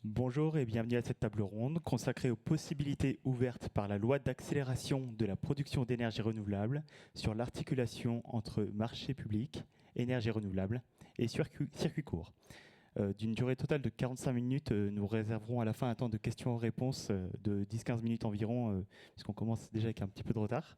Bonjour et bienvenue à cette table ronde consacrée aux possibilités ouvertes par la loi d'accélération de la production d'énergie renouvelable sur l'articulation entre marché public, énergie renouvelable et circuit court. D'une durée totale de 45 minutes, nous réserverons à la fin un temps de questions-réponses de 10-15 minutes environ, puisqu'on commence déjà avec un petit peu de retard.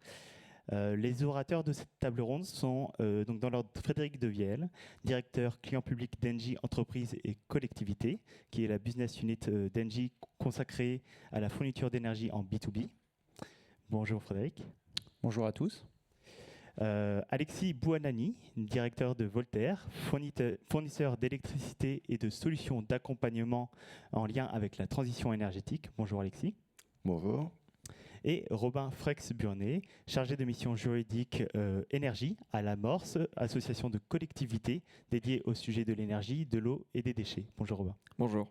Les orateurs de cette table ronde sont donc dans l'ordre Frédéric Devielle, directeur client public d'Engie Entreprises et Collectivités, qui est la business unit d'Engie consacrée à la fourniture d'énergie en B2B. Bonjour Frédéric. Bonjour à tous. Alexis Bouanani, directeur de Voltaire, fournisseur d'électricité et de solutions d'accompagnement en lien avec la transition énergétique. Bonjour Alexis. Bonjour. Et Robin Frex-Burnet, chargé de mission juridique énergie à la Morse, association de collectivités dédiée au sujet de l'énergie, de l'eau et des déchets. Bonjour Robin. Bonjour.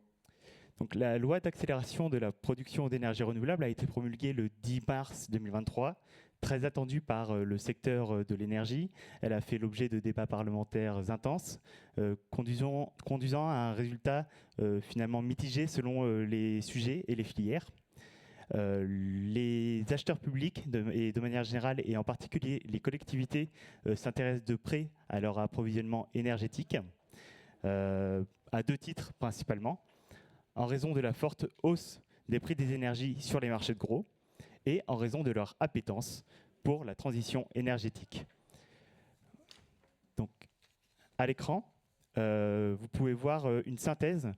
Donc, la loi d'accélération de la production d'énergie renouvelable a été promulguée le 10 mars 2023, très attendue par le secteur de l'énergie. Elle a fait l'objet de débats parlementaires intenses, conduisant à un résultat finalement mitigé selon les sujets et les filières. Les acheteurs publics et de manière générale et en particulier les collectivités s'intéressent de près à leur approvisionnement énergétique à deux titres principalement, en raison de la forte hausse des prix des énergies sur les marchés de gros et en raison de leur appétence pour la transition énergétique. Donc, à l'écran, vous pouvez voir une synthèse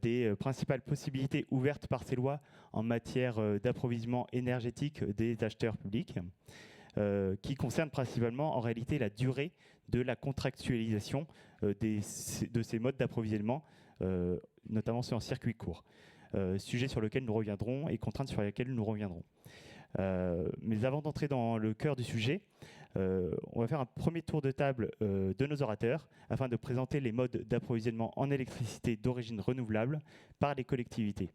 des principales possibilités ouvertes par ces lois en matière d'approvisionnement énergétique des acheteurs publics, qui concernent principalement en réalité la durée de la contractualisation de ces modes d'approvisionnement, notamment ceux en circuit court. Sujet sur lequel nous reviendrons et contraintes sur lesquelles nous reviendrons. Mais avant d'entrer dans le cœur du sujet, on va faire un premier tour de table de nos orateurs afin de présenter les modes d'approvisionnement en électricité d'origine renouvelable par les collectivités.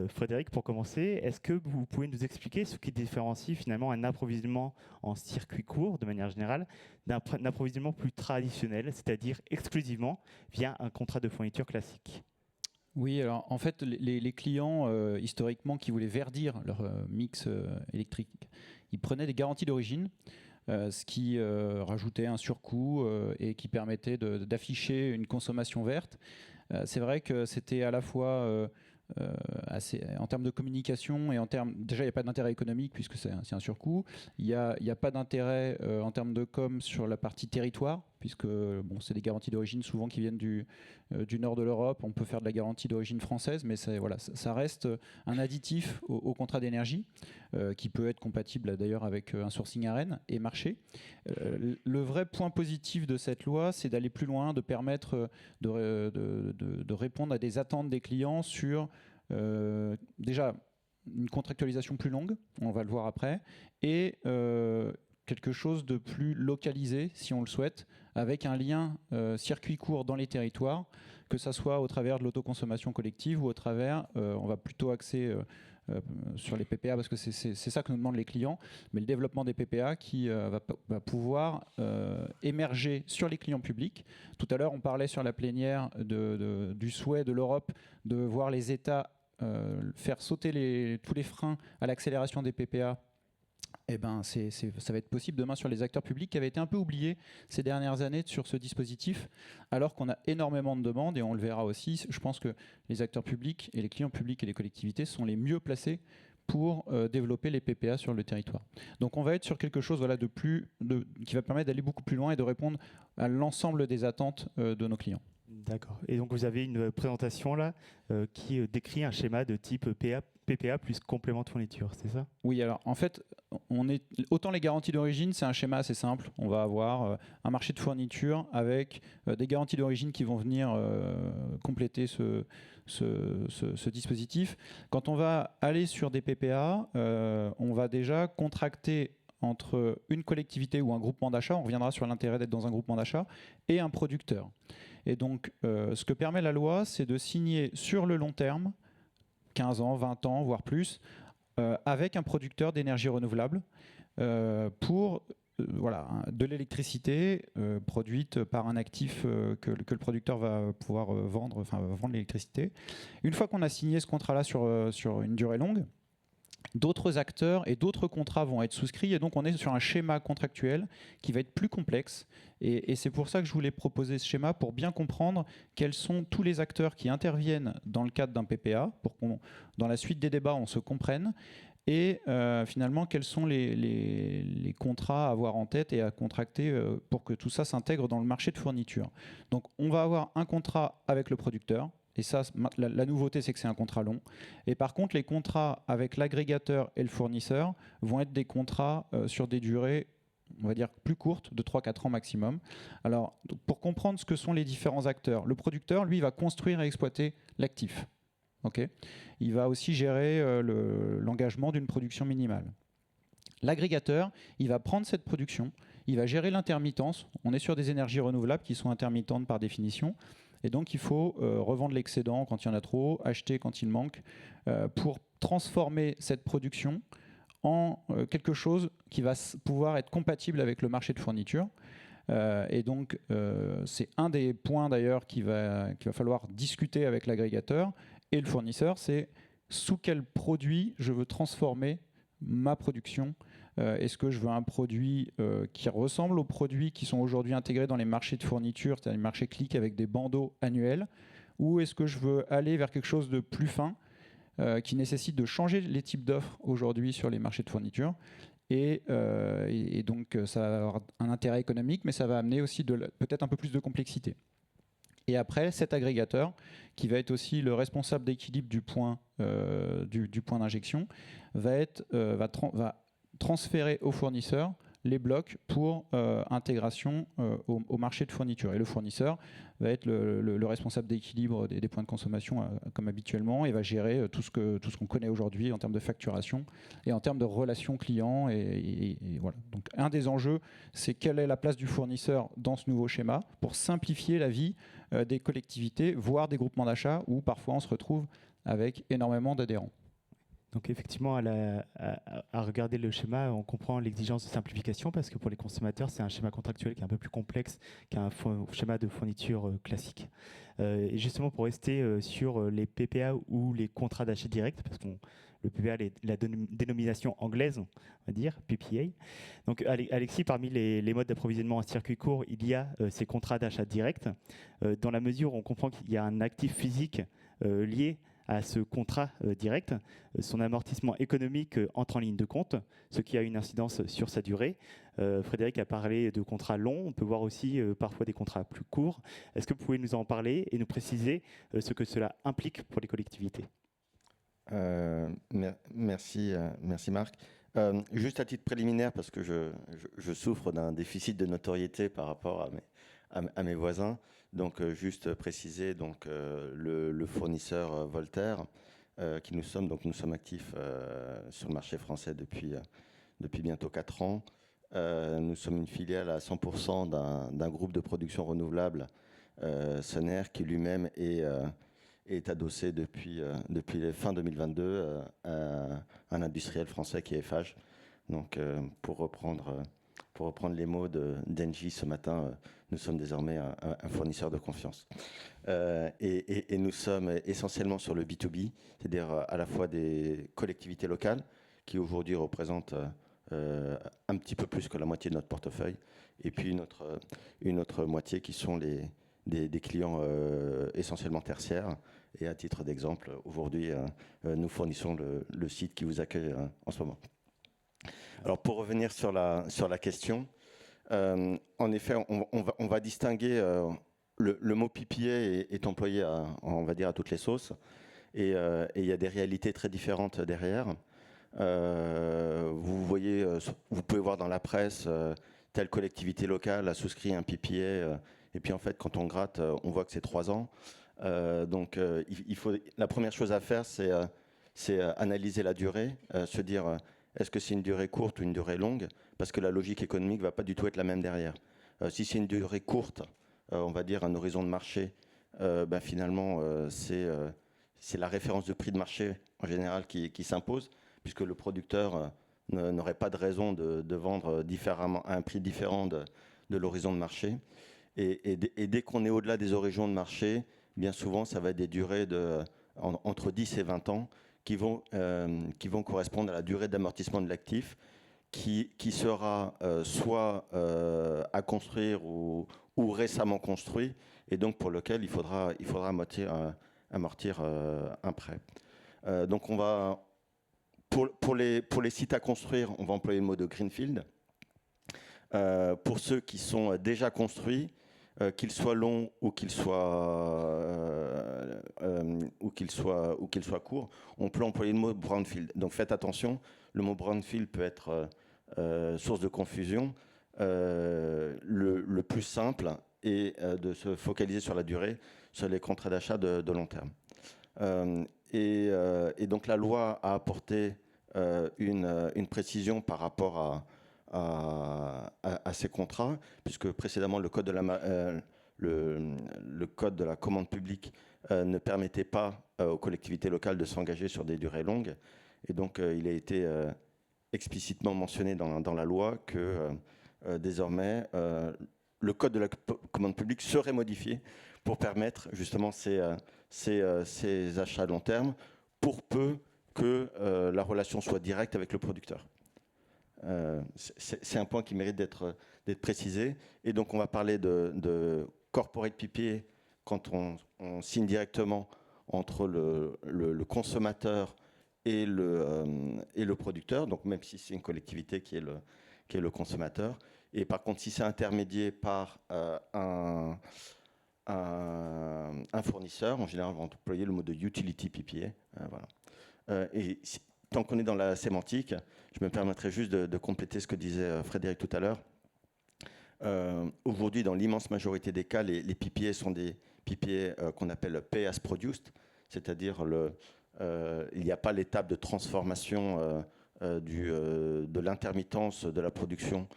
Frédéric, pour commencer, est-ce que vous pouvez nous expliquer ce qui différencie finalement un approvisionnement en circuit court, de manière générale, d'un approvisionnement plus traditionnel, c'est-à-dire exclusivement via un contrat de fourniture classique ? Oui, alors en fait, les clients, historiquement, qui voulaient verdir leur mix électrique, ils prenaient des garanties d'origine, ce qui rajoutait un surcoût et qui permettait d'afficher une consommation verte. C'est vrai que c'était à la fois en termes de communication et en termes... Déjà, il n'y a pas d'intérêt économique puisque c'est un surcoût. Il n'y a pas d'intérêt en termes de com sur la partie territoire, puisque bon, c'est des garanties d'origine souvent qui viennent du nord de l'Europe. On peut faire de la garantie d'origine française, mais voilà, ça reste un additif au contrat d'énergie qui peut être compatible d'ailleurs avec un sourcing ARENH et marché. Le vrai point positif de cette loi, c'est d'aller plus loin, de permettre de répondre à des attentes des clients sur déjà une contractualisation plus longue, on va le voir après, et quelque chose de plus localisé, si on le souhaite, avec un lien circuit court dans les territoires, que ça soit au travers de l'autoconsommation collective ou au travers, on va plutôt axer sur les PPA, parce que c'est ça que nous demandent les clients, mais le développement des PPA qui va pouvoir émerger sur les clients publics. Tout à l'heure, on parlait sur la plénière du souhait de l'Europe de voir les États faire sauter tous les freins à l'accélération des PPA. Eh ben, ça va être possible demain sur les acteurs publics qui avaient été un peu oubliés ces dernières années sur ce dispositif, alors qu'on a énormément de demandes et on le verra aussi. Je pense que les acteurs publics et les clients publics et les collectivités sont les mieux placés pour développer les PPA sur le territoire. Donc on va être sur quelque chose voilà, qui va permettre d'aller beaucoup plus loin et de répondre à l'ensemble des attentes de nos clients. D'accord. Et donc vous avez une présentation là qui décrit un schéma de type PPA plus complément de fourniture, c'est ça ? Oui, alors en fait, autant les garanties d'origine, c'est un schéma assez simple. On va avoir un marché de fourniture avec des garanties d'origine qui vont venir compléter ce dispositif. Quand on va aller sur des PPA, on va déjà contracter entre une collectivité ou un groupement d'achat, on reviendra sur l'intérêt d'être dans un groupement d'achat, et un producteur. Et donc, ce que permet la loi, c'est de signer sur le long terme, 15 ans, 20 ans, voire plus, avec un producteur d'énergie renouvelable pour de l'électricité produite par un actif que le producteur va pouvoir vendre, va vendre l'électricité. Une fois qu'on a signé ce contrat-là sur une durée longue, d'autres acteurs et d'autres contrats vont être souscrits, et donc on est sur un schéma contractuel qui va être plus complexe, et c'est pour ça que je voulais proposer ce schéma, pour bien comprendre quels sont tous les acteurs qui interviennent dans le cadre d'un PPA, pour qu'on, dans la suite des débats, on se comprenne, et finalement quels sont les contrats à avoir en tête et à contracter pour que tout ça s'intègre dans le marché de fourniture. Donc on va avoir un contrat avec le producteur. Et ça, la nouveauté, c'est que c'est un contrat long. Et par contre, les contrats avec l'agrégateur et le fournisseur vont être des contrats sur des durées, on va dire, plus courtes, de 3-4 ans maximum. Alors, pour comprendre ce que sont les différents acteurs, le producteur, lui, va construire et exploiter l'actif. Okay, il va aussi gérer l'engagement d'une production minimale. L'agrégateur, il va prendre cette production, il va gérer l'intermittence. On est sur des énergies renouvelables qui sont intermittentes par définition. Et donc, il faut revendre l'excédent quand il y en a trop, acheter quand il manque, pour transformer cette production en quelque chose qui va pouvoir être compatible avec le marché de fourniture. Et donc, c'est un des points d'ailleurs qu'il va falloir discuter avec l'agrégateur et le fournisseur, c'est sous quel produit je veux transformer ma production. Est-ce que je veux un produit qui ressemble aux produits qui sont aujourd'hui intégrés dans les marchés de fourniture, c'est-à-dire les marchés clics avec des bandeaux annuels, ou est-ce que je veux aller vers quelque chose de plus fin qui nécessite de changer les types d'offres aujourd'hui sur les marchés de fourniture, et donc ça va avoir un intérêt économique, mais ça va amener aussi peut-être un peu plus de complexité. Et après, cet agrégateur, qui va être aussi le responsable d'équilibre du point d'injection, va transférer au fournisseur les blocs pour intégration au marché de fourniture. Et le fournisseur va être le responsable d'équilibre des points de consommation comme habituellement, et va gérer tout ce qu'on connaît aujourd'hui en termes de facturation et en termes de relations clients. Et voilà. Donc un des enjeux, c'est quelle est la place du fournisseur dans ce nouveau schéma pour simplifier la vie des collectivités, voire des groupements d'achat, où parfois on se retrouve avec énormément d'adhérents. Donc effectivement, à regarder le schéma, on comprend l'exigence de simplification, parce que pour les consommateurs, c'est un schéma contractuel qui est un peu plus complexe qu'un schéma de fourniture classique. Et justement, pour rester sur les PPA ou les contrats d'achat direct, parce que le PPA, la dénomination anglaise, on va dire, PPA. Donc Alexis, parmi les modes d'approvisionnement en circuit court, il y a ces contrats d'achat direct, dans la mesure où on comprend qu'il y a un actif physique lié à ce contrat direct. Son amortissement économique entre en ligne de compte, ce qui a une incidence sur sa durée. Frédéric a parlé de contrats longs, on peut voir aussi parfois des contrats plus courts. Est-ce que vous pouvez nous en parler et nous préciser ce que cela implique pour les collectivités ? Merci Marc. Juste à titre préliminaire, parce que je souffre d'un déficit de notoriété par rapport à mes voisins. Donc, juste préciser, donc, le fournisseur Voltaire, qui nous sommes actifs sur le marché français depuis bientôt 4 ans. Nous sommes une filiale à 100% d'un groupe de production renouvelable, Soner, qui lui-même est adossé depuis fin 2022 à un industriel français qui est Eiffage. Donc, pour reprendre les mots d'Engie ce matin, nous sommes désormais un fournisseur de confiance. Et nous sommes essentiellement sur le B2B, c'est-à-dire à la fois des collectivités locales, qui aujourd'hui représentent un petit peu plus que la moitié de notre portefeuille, et puis une autre moitié qui sont des clients essentiellement tertiaires. Et à titre d'exemple, aujourd'hui, nous fournissons le site qui vous accueille en ce moment. Alors, pour revenir sur la question, en effet, on va distinguer, le mot PPA est employé on va dire à toutes les sauces, et il y a des réalités très différentes derrière. Vous pouvez voir dans la presse, telle collectivité locale a souscrit un PPA, et puis en fait, quand on gratte, on voit que c'est 3 ans. Donc, la première chose à faire, c'est analyser la durée, se dire est-ce que c'est une durée courte ou une durée longue, parce que la logique économique ne va pas du tout être la même derrière. Si c'est une durée courte, on va dire un horizon de marché, finalement, c'est la référence de prix de marché en général qui s'impose, puisque le producteur n'auraient pas de raison de vendre différemment, à un prix différent de l'horizon de marché. Et dès qu'on est au-delà des horizons de marché, bien souvent, ça va être des durées entre 10 et 20 ans qui vont correspondre à la durée d'amortissement de l'actif qui sera soit à construire ou récemment construit, et donc pour lequel il faudra amortir un prêt. Donc on va, pour les sites à construire, on va employer le mot de greenfield. Pour ceux qui sont déjà construits, qu'ils soient longs ou qu'ils soient courts, on peut employer le mot brownfield. Donc faites attention, le mot brownfield peut être source de confusion. Le plus simple est de se focaliser sur la durée, sur les contrats d'achat de long terme. Et donc la loi a apporté une précision par rapport à ces contrats, puisque précédemment le code de la commande publique ne permettait pas aux collectivités locales de s'engager sur des durées longues. Et donc il a été explicitement mentionné dans la loi que désormais le code de la commande publique serait modifié pour permettre justement ces achats à long terme, pour peu que la relation soit directe avec le producteur. C'est un point qui mérite d'être précisé. Et donc on va parler de corporate PPA quand on signe directement entre le consommateur et le producteur, donc même si c'est une collectivité qui est le consommateur. Et par contre, si c'est intermédié par un fournisseur, en général, on va employer le mot de utility PPA. Voilà. Et tant qu'on est dans la sémantique, je me permettrai juste de compléter ce que disait Frédéric tout à l'heure. Aujourd'hui, dans l'immense majorité des cas, les PPA sont des PPA qu'on appelle pay as produced, c'est-à-dire il n'y a pas l'étape de transformation de l'intermittence de la production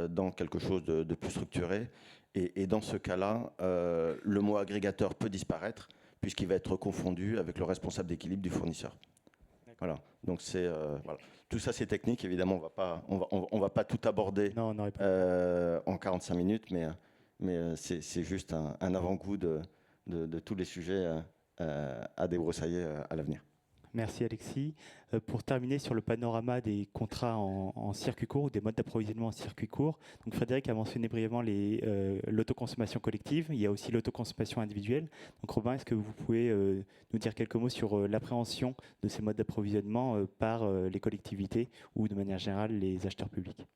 dans quelque chose de plus structuré. Et dans ce cas-là, le mot agrégateur peut disparaître puisqu'il va être confondu avec le responsable d'équilibre du fournisseur. Voilà. Donc voilà. Tout ça, c'est technique. Évidemment, on va pas tout aborder en 45 minutes, mais c'est juste un avant-goût de tous les sujets à débroussailler à l'avenir. Merci Alexis. Pour terminer sur le panorama des contrats en circuit court ou des modes d'approvisionnement en circuit court, donc Frédéric a mentionné brièvement l'autoconsommation collective, il y a aussi l'autoconsommation individuelle. Donc Robin, est-ce que vous pouvez nous dire quelques mots sur l'appréhension de ces modes d'approvisionnement par les collectivités ou de manière générale les acheteurs publics ?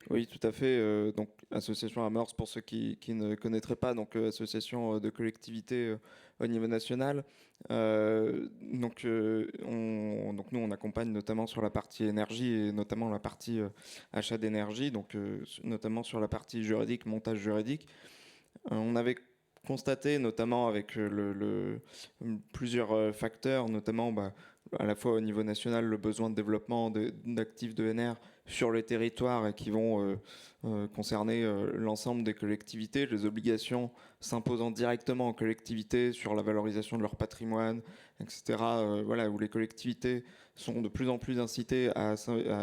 Oui, tout à fait. Donc, association Amorce, pour ceux qui ne connaîtraient pas, donc association de collectivités au niveau national. Donc, nous, on accompagne notamment sur la partie énergie et notamment la partie achat d'énergie, donc notamment sur la partie juridique, montage juridique. On avait constaté, notamment avec plusieurs facteurs, notamment à la fois au niveau national, le besoin de développement d'actifs d'ENR sur les territoires et qui vont concerner l'ensemble des collectivités, les obligations s'imposant directement aux collectivités sur la valorisation de leur patrimoine, etc. Voilà, où les collectivités sont de plus en plus incitées à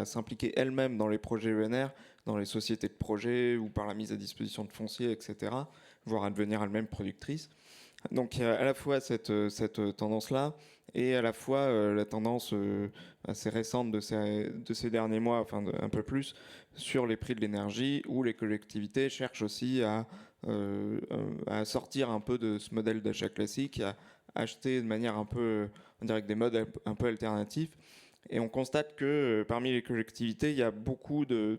s'impliquer elles-mêmes dans les projets ENR, dans les sociétés de projets ou par la mise à disposition de fonciers, etc., voire à devenir elles-mêmes productrices. Donc il y a à la fois cette tendance-là et à la fois la tendance assez récente de ces derniers mois, enfin un peu plus, sur les prix de l'énergie, où les collectivités cherchent aussi à sortir un peu de ce modèle d'achat classique, à acheter de manière un peu, on dirait que des modes un peu alternatifs. Et on constate que parmi les collectivités, il y a beaucoup de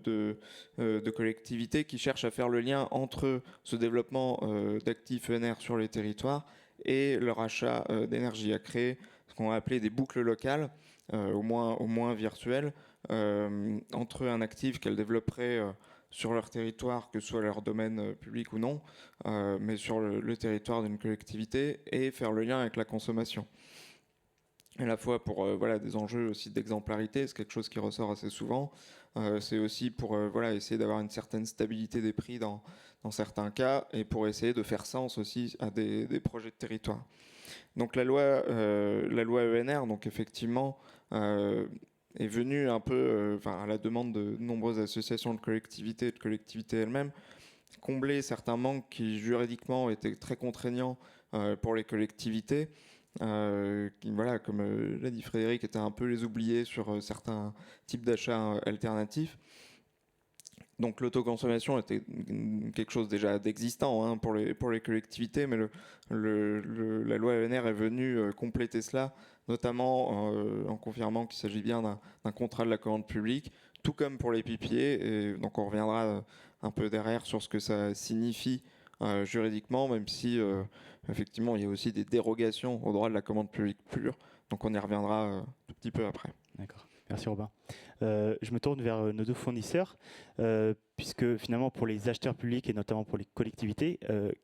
collectivités qui cherchent à faire le lien entre ce développement d'actifs ENR sur les territoires et leur achat d'énergie, à créer ce qu'on va appeler des boucles locales, au moins virtuelles, entre un actif qu'elles développeraient sur leur territoire, que ce soit leur domaine public ou non, mais sur le territoire d'une collectivité, et faire le lien avec la consommation. À la fois pour des enjeux aussi d'exemplarité, c'est quelque chose qui ressort assez souvent. C'est aussi pour essayer d'avoir une certaine stabilité des prix dans certains cas, et pour essayer de faire sens aussi à des projets de territoire. Donc la loi ENR, donc effectivement, est venu un peu, à la demande de nombreuses associations de collectivités et de collectivités elles-mêmes, combler certains manques qui juridiquement étaient très contraignants pour les collectivités, qui, voilà, comme l'a dit Frédéric, étaient un peu les oubliés sur certains types d'achats alternatifs. Donc l'autoconsommation était quelque chose déjà d'existant, hein, pour les collectivités, mais la loi ENR est venue compléter cela, notamment en confirmant qu'il s'agit bien d'un contrat de la commande publique, tout comme pour les pipiers. Et donc on reviendra un peu derrière sur ce que ça signifie juridiquement, même si effectivement il y a aussi des dérogations au droit de la commande publique pure. Donc on y reviendra un tout petit peu après. D'accord. Merci Robin. Je me tourne vers nos deux fournisseurs, puisque finalement pour les acheteurs publics et notamment pour les collectivités,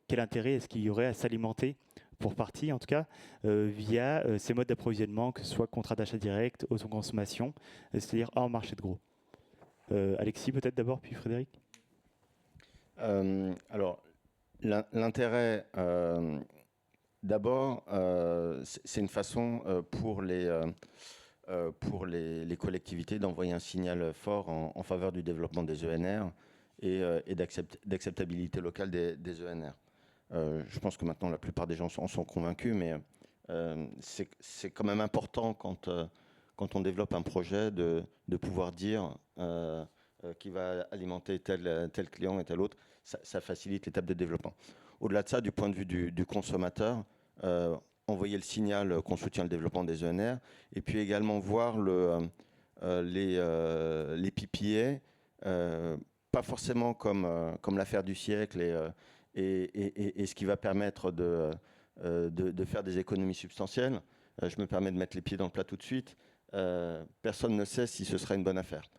quel intérêt est-ce qu'il y aurait à s'alimenter, pour partie en tout cas, via ces modes d'approvisionnement, que ce soit contrat d'achat direct, autoconsommation, c'est-à-dire hors marché de gros. Alexis peut-être d'abord, puis Frédéric. Alors, l'intérêt, d'abord, c'est une façon pour les collectivités d'envoyer un signal fort en faveur du développement des ENR et d'acceptabilité locale des ENR. Je pense que maintenant la plupart des gens en sont convaincus, mais c'est quand même important quand on développe un projet de pouvoir dire qui va alimenter tel client et tel autre. Ça facilite l'étape de développement. Au-delà de ça, du point de vue du consommateur, envoyer le signal qu'on soutient le développement des ENR, et puis également voir les PPA, pas forcément comme l'affaire du siècle et ce qui va permettre de faire des économies substantielles. Je me permets de mettre les pieds dans le plat tout de suite. Personne ne sait si ce sera une bonne affaire.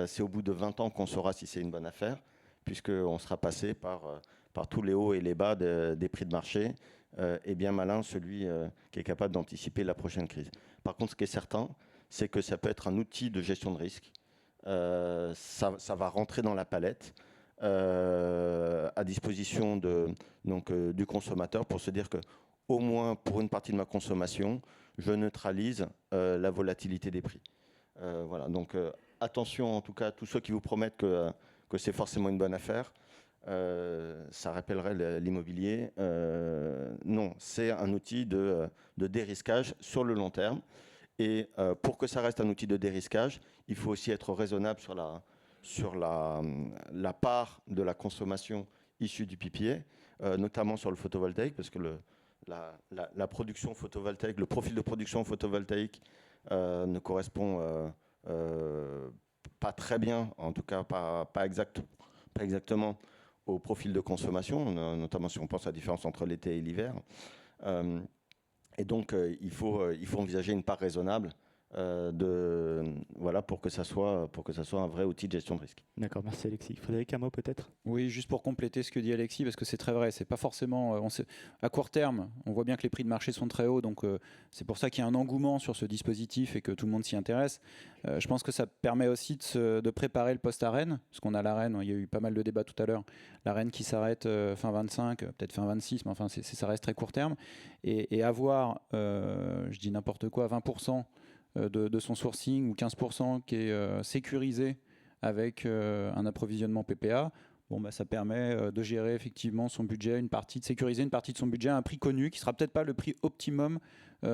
C'est au bout de 20 ans qu'on saura si c'est une bonne affaire, puisqu'on sera passé par tous les hauts et les bas des prix de marché. Et bien malin celui qui est capable d'anticiper la prochaine crise. Par contre, ce qui est certain, c'est que ça peut être un outil de gestion de risque. Ça va rentrer dans la palette à disposition du consommateur pour se dire que, au moins pour une partie de ma consommation, je neutralise la volatilité des prix. Voilà, donc attention en tout cas à tous ceux qui vous promettent que c'est forcément une bonne affaire. Ça rappellerait l'immobilier. Non, c'est un outil de dérisquage sur le long terme. Et pour que ça reste un outil de dérisquage, il faut aussi être raisonnable sur la part de la consommation issue du PPA, notamment sur le photovoltaïque, parce que la production photovoltaïque, le profil de production photovoltaïque ne correspond pas très bien, en tout cas pas exactement au profil de consommation, notamment si on pense à la différence entre l'été et l'hiver. Et donc, il faut envisager une part raisonnable pour que ça soit un vrai outil de gestion de risque. D'accord, merci Alexis. Frédéric, un mot peut-être ? Oui, juste pour compléter ce que dit Alexis, parce que c'est très vrai, c'est pas forcément... à court terme, on voit bien que les prix de marché sont très hauts, donc c'est pour ça qu'il y a un engouement sur ce dispositif et que tout le monde s'y intéresse. Je pense que ça permet aussi de préparer le post-ARENH, parce qu'on a l'ARENH, il y a eu pas mal de débats tout à l'heure, l'ARENH qui s'arrête fin 25, peut-être fin 26, mais enfin ça reste très court terme, et avoir, je dis n'importe quoi, 20% de son sourcing ou 15% qui est sécurisé avec un approvisionnement PPA, ça permet de gérer effectivement son budget, de sécuriser une partie de son budget à un prix connu, qui ne sera peut-être pas le prix optimum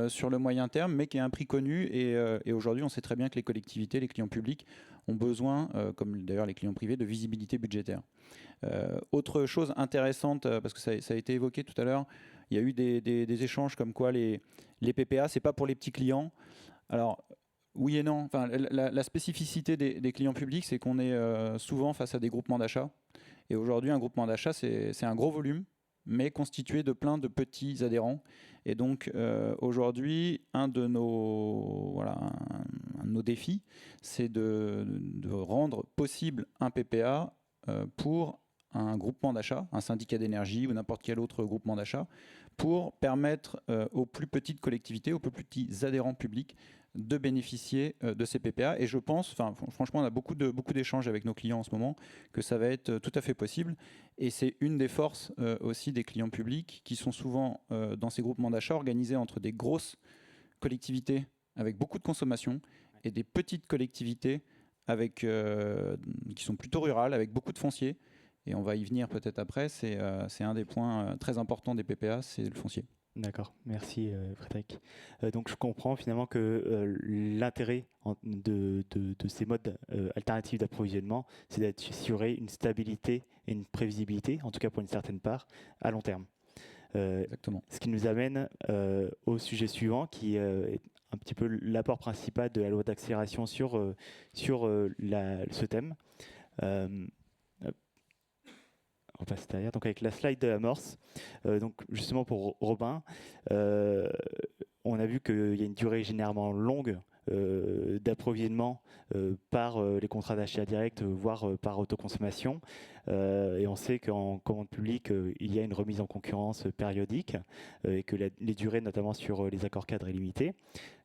sur le moyen terme, mais qui est un prix connu. Et aujourd'hui, on sait très bien que les collectivités, les clients publics ont besoin, comme d'ailleurs les clients privés, de visibilité budgétaire. Autre chose intéressante, parce que ça a été évoqué tout à l'heure, il y a eu des échanges comme quoi les PPA, ce n'est pas pour les petits clients. Alors, oui et non. Enfin, la spécificité des clients publics, c'est qu'on est souvent face à des groupements d'achat. Et aujourd'hui, un groupement d'achat, c'est un gros volume, mais constitué de plein de petits adhérents. Et donc, aujourd'hui, un de nos défis, c'est de rendre possible un PPA pour un groupement d'achat, un syndicat d'énergie ou n'importe quel autre groupement d'achat, pour permettre aux plus petites collectivités, aux plus petits adhérents publics, de bénéficier de ces PPA. Et je pense, franchement, on a beaucoup d'échanges avec nos clients en ce moment, que ça va être tout à fait possible. Et c'est une des forces aussi des clients publics, qui sont souvent dans ces groupements d'achat organisés entre des grosses collectivités avec beaucoup de consommation et des petites collectivités qui sont plutôt rurales, avec beaucoup de foncier. Et on va y venir peut-être après. C'est un des points très importants des PPA, c'est le foncier. D'accord, merci Frédéric. Donc je comprends finalement que l'intérêt de ces modes alternatifs d'approvisionnement, c'est d'assurer une stabilité et une prévisibilité, en tout cas pour une certaine part, à long terme. Exactement. Ce qui nous amène au sujet suivant, qui est un petit peu l'apport principal de la loi d'accélération sur ce thème. On passe derrière. Donc avec la slide de l'amorce, donc justement pour Robin, on a vu qu'il y a une durée généralement longue d'approvisionnement par les contrats d'achat direct, voire par autoconsommation. Et on sait qu'en commande publique, il y a une remise en concurrence périodique et que les durées, notamment sur les accords cadres, est limitée.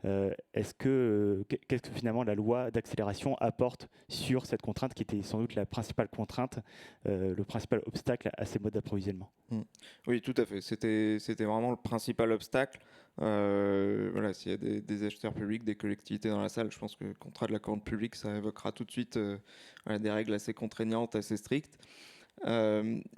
Qu'est-ce que finalement la loi d'accélération apporte sur cette contrainte qui était sans doute la principale contrainte, le principal obstacle à ces modes d'approvisionnement? Oui, tout à fait. C'était vraiment le principal obstacle. Voilà, s'il y a des acheteurs publics, des collectivités dans la salle, je pense que le contrat de la commande publique, ça évoquera tout de suite voilà, des règles assez contraignantes, assez strictes.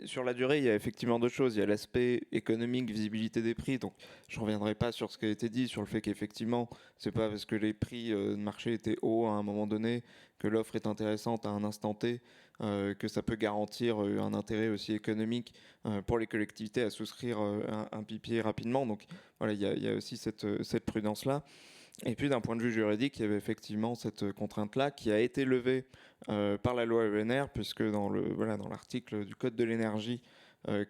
Sur la durée, il y a effectivement deux choses. Il y a l'aspect économique, visibilité des prix. Donc, je ne reviendrai pas sur ce qui a été dit, sur le fait qu'effectivement, ce n'est pas parce que les prix de marché étaient hauts à un moment donné que l'offre est intéressante à un instant T, que ça peut garantir un intérêt aussi économique pour les collectivités à souscrire un PPA rapidement. Donc, voilà, il y a aussi cette prudence-là. Et puis d'un point de vue juridique, il y avait effectivement cette contrainte-là qui a été levée par la loi ENR, puisque dans l'article du Code de l'énergie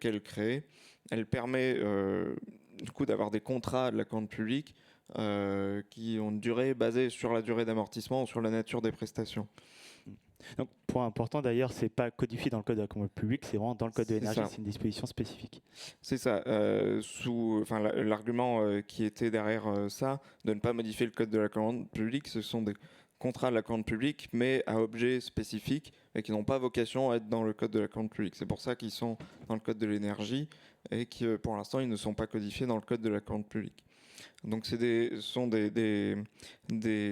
qu'elle crée, elle permet du coup d'avoir des contrats de la commande publique qui ont une durée basée sur la durée d'amortissement ou sur la nature des prestations. Donc, point important d'ailleurs, c'est pas codifié dans le code de la commande publique, c'est vraiment dans le code de l'énergie, c'est une disposition spécifique. C'est ça. L'argument qui était derrière ça, de ne pas modifier le code de la commande publique, ce sont des contrats de la commande publique, mais à objet spécifique, et qui n'ont pas vocation à être dans le code de la commande publique. C'est pour ça qu'ils sont dans le code de l'énergie, et que pour l'instant, ils ne sont pas codifiés dans le code de la commande publique. Donc ce sont des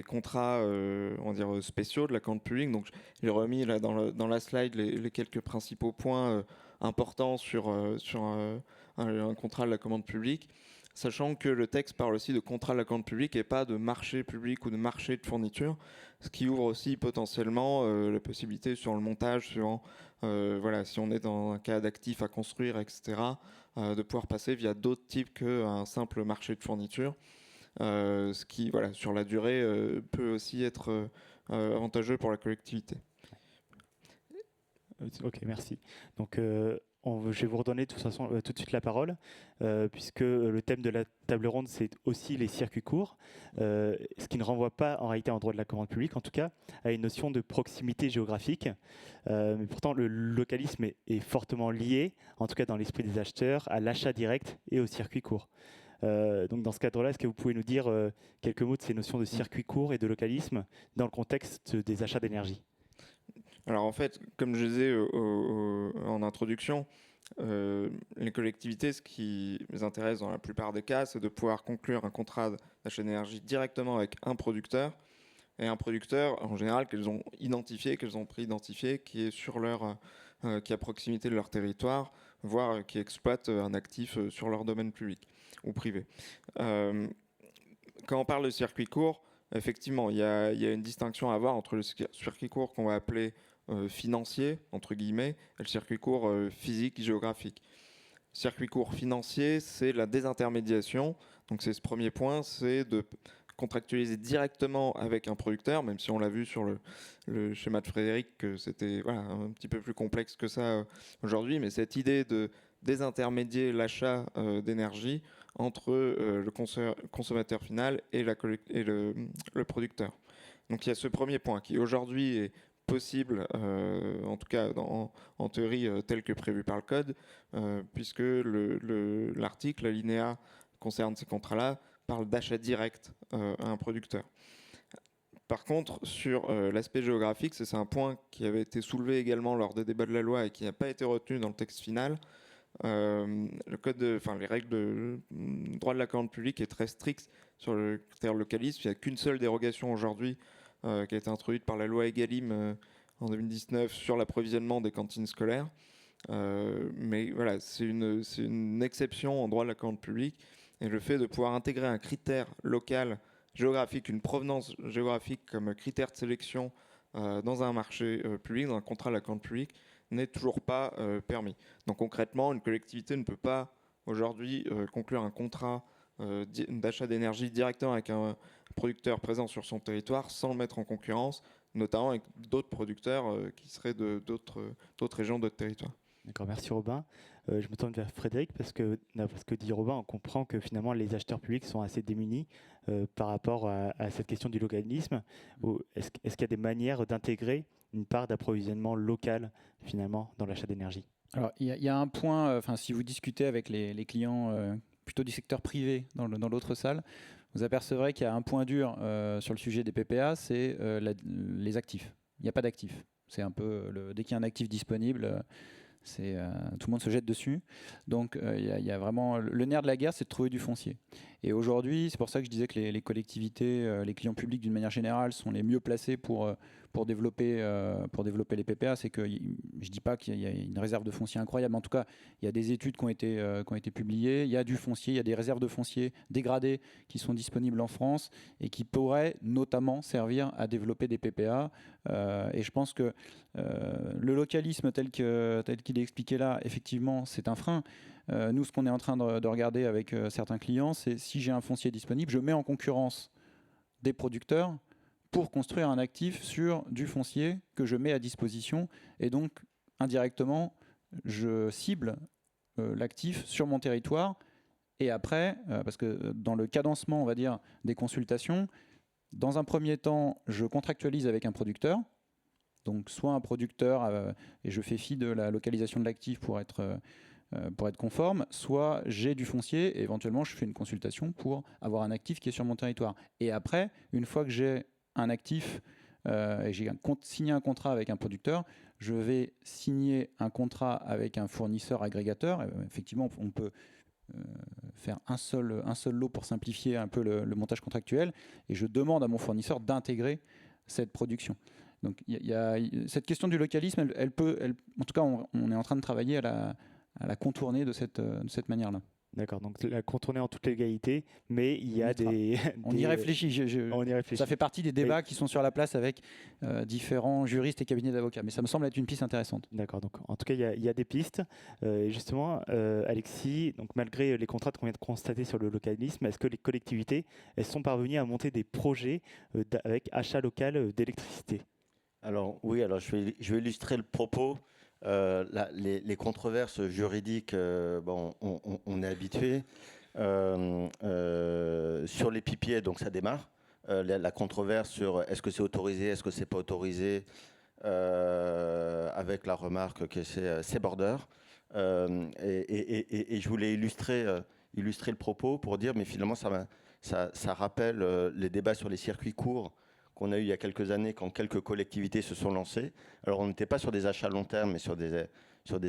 contrats on va dire, spéciaux de la commande publique. Donc j'ai remis là, dans la slide les quelques principaux points importants sur un contrat de la commande publique, sachant que le texte parle aussi de contrat de la commande publique et pas de marché public ou de marché de fourniture, ce qui ouvre aussi potentiellement la possibilité sur le montage, sur voilà, si on est dans un cas d'actifs à construire, etc., de pouvoir passer via d'autres types qu'un simple marché de fourniture, ce qui, voilà, sur la durée, peut aussi être avantageux pour la collectivité. Ok, merci. Donc, je vais vous redonner de toute façon tout de suite la parole, puisque le thème de la table ronde, c'est aussi les circuits courts, ce qui ne renvoie pas en réalité en droit de la commande publique, en tout cas, à une notion de proximité géographique. Mais pourtant, le localisme est fortement lié, en tout cas dans l'esprit des acheteurs, à l'achat direct et aux circuits courts. Donc dans ce cadre-là, est-ce que vous pouvez nous dire quelques mots de ces notions de circuits courts et de localisme dans le contexte des achats d'énergie? Alors en fait, comme je disais en introduction, les collectivités, ce qui les intéresse dans la plupart des cas, c'est de pouvoir conclure un contrat d'achat d'énergie directement avec un producteur, et un producteur en général qu'elles ont identifié, qu'elles ont préidentifié, qui est sur qui est à proximité de leur territoire, voire qui exploite un actif sur leur domaine public ou privé. Quand on parle de circuit court, effectivement, il y a une distinction à avoir entre le circuit court qu'on va appeler financier, entre guillemets, et le circuit court physique, géographique. Circuit court financier, c'est la désintermédiation. Donc c'est ce premier point, c'est de contractualiser directement avec un producteur, même si on l'a vu sur le schéma de Frédéric que c'était voilà, un petit peu plus complexe que ça aujourd'hui, mais cette idée de désintermédier l'achat d'énergie entre le consommateur final et le producteur. Donc il y a ce premier point qui aujourd'hui est possible, en tout cas en théorie tel que prévu par le code, puisque l'article, l'alinéa concerne ces contrats-là, parle d'achat direct à un producteur. Par contre, sur l'aspect géographique, c'est un point qui avait été soulevé également lors des débats de la loi et qui n'a pas été retenu dans le texte final. Les règles de droit de la commande publique est très strict sur le critère localisme. Il n'y a qu'une seule dérogation aujourd'hui qui a été introduite par la loi Egalim en 2019 sur l'approvisionnement des cantines scolaires. Mais voilà, c'est une exception en droit de la commande publique. Et le fait de pouvoir intégrer un critère local, géographique, une provenance géographique comme critère de sélection dans un marché public, dans un contrat de la commande publique, n'est toujours pas permis. Donc concrètement, une collectivité ne peut pas aujourd'hui conclure un contrat d'achat d'énergie directement avec un producteur présent sur son territoire sans le mettre en concurrence, notamment avec d'autres producteurs qui seraient d'autres régions, d'autres territoires. D'accord, merci Robin. Je me tourne vers Frédéric parce que, parce que dit Robin, on comprend que finalement les acheteurs publics sont assez démunis par rapport à cette question du localisme. Est-ce qu'il y a des manières d'intégrer une part d'approvisionnement local finalement dans l'achat d'énergie? Alors, il y a un point, si vous discutez avec les clients plutôt du secteur privé dans l'autre salle, vous apercevrez qu'il y a un point dur sur le sujet des PPA, c'est les actifs. Il n'y a pas d'actifs. C'est un peu, dès qu'il y a un actif disponible, tout le monde se jette dessus. Donc, il y a vraiment, le nerf de la guerre, c'est de trouver du foncier. Et aujourd'hui, c'est pour ça que je disais que les collectivités, les clients publics d'une manière générale sont les mieux placés pour développer les PPA. C'est que je ne dis pas qu'il y a une réserve de foncier incroyable, mais en tout cas, il y a des études qui ont été publiées. Il y a du foncier, il y a des réserves de foncier dégradées qui sont disponibles en France et qui pourraient notamment servir à développer des PPA. Et je pense que le localisme tel qu'il est expliqué là, effectivement, c'est un frein. Nous, ce qu'on est en train de regarder avec certains clients, c'est si j'ai un foncier disponible, je mets en concurrence des producteurs pour construire un actif sur du foncier que je mets à disposition. Et donc, indirectement, je cible l'actif sur mon territoire. Et après, parce que dans le cadencement, on va dire, des consultations, dans un premier temps, je contractualise avec un producteur. Donc, soit un producteur, et je fais fi de la localisation de l'actif pour être conforme, soit j'ai du foncier et éventuellement je fais une consultation pour avoir un actif qui est sur mon territoire. Et après, une fois que j'ai un actif et j'ai signé un contrat avec un producteur, je vais signer un contrat avec un fournisseur agrégateur. Effectivement, on peut faire un seul lot pour simplifier un peu le montage contractuel et je demande à mon fournisseur d'intégrer cette production. Donc il y a cette question du localisme, elle peut, en tout cas on est en train de travailler à la contourner de cette manière-là. D'accord, donc la contourner en toute légalité, mais il y a on y réfléchit. On y réfléchit. Ça fait partie des débats qui sont sur la place avec différents juristes et cabinets d'avocats, mais ça me semble être une piste intéressante. D'accord, donc en tout cas il y a des pistes. Et justement, Alexis, donc malgré les contraintes qu'on vient de constater sur le localisme, est-ce que les collectivités elles sont parvenues à monter des projets avec achat local d'électricité? Alors oui, alors je vais illustrer le propos. Les controverses juridiques, on est habitué. Sur les PPA, donc ça démarre. La controverse sur est-ce que c'est autorisé, est-ce que c'est pas autorisé, avec la remarque que c'est border. Et je voulais illustrer le propos pour dire, mais finalement ça rappelle les débats sur les circuits courts qu'on a eu il y a quelques années quand quelques collectivités se sont lancées. Alors on n'était pas sur des achats long terme, mais sur des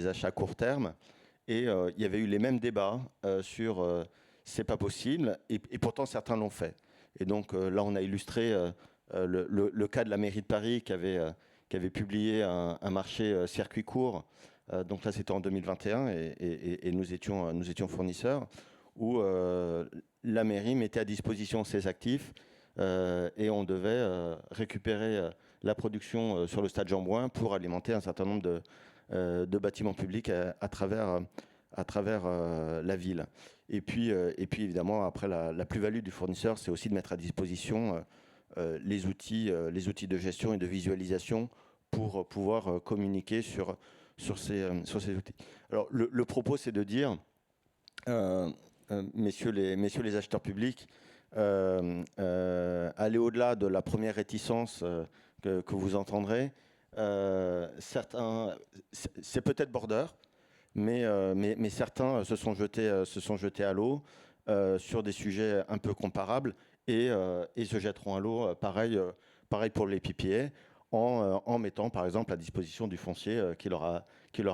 achats court terme. Et il y avait eu les mêmes débats sur c'est pas possible, et pourtant certains l'ont fait. Et donc là on a illustré le cas de la mairie de Paris qui avait publié un marché circuit court. Donc là c'était en 2021 et nous étions fournisseurs où la mairie mettait à disposition ses actifs. Et on devait récupérer la production sur le stade Jean-Bouin pour alimenter un certain nombre de bâtiments publics à travers la ville. Et puis évidemment, après, la plus-value du fournisseur, c'est aussi de mettre à disposition les outils de gestion et de visualisation pour pouvoir communiquer sur ces outils. Alors, le propos, c'est de dire, messieurs les acheteurs publics, aller au-delà de la première réticence que vous entendrez. Certains, c'est peut-être border, mais certains se sont jetés à l'eau sur des sujets un peu comparables et se jetteront à l'eau pareil pour les PPA en mettant par exemple à disposition du foncier qui leur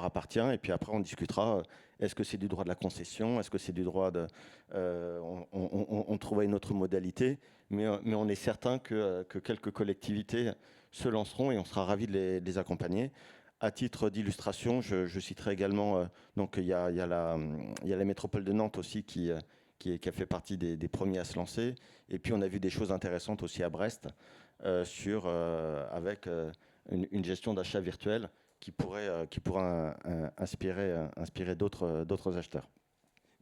appartient, et puis après on discutera. Est-ce que c'est du droit de la concession? Est-ce que c'est du droit de... on trouvera une autre modalité. mais on est certain que quelques collectivités se lanceront et on sera ravis de les accompagner. À titre d'illustration, je citerai également, donc il y a la métropole de Nantes aussi qui a fait partie des premiers à se lancer. Et puis on a vu des choses intéressantes aussi à Brest avec une gestion d'achat virtuel qui pourrait inspirer d'autres acheteurs.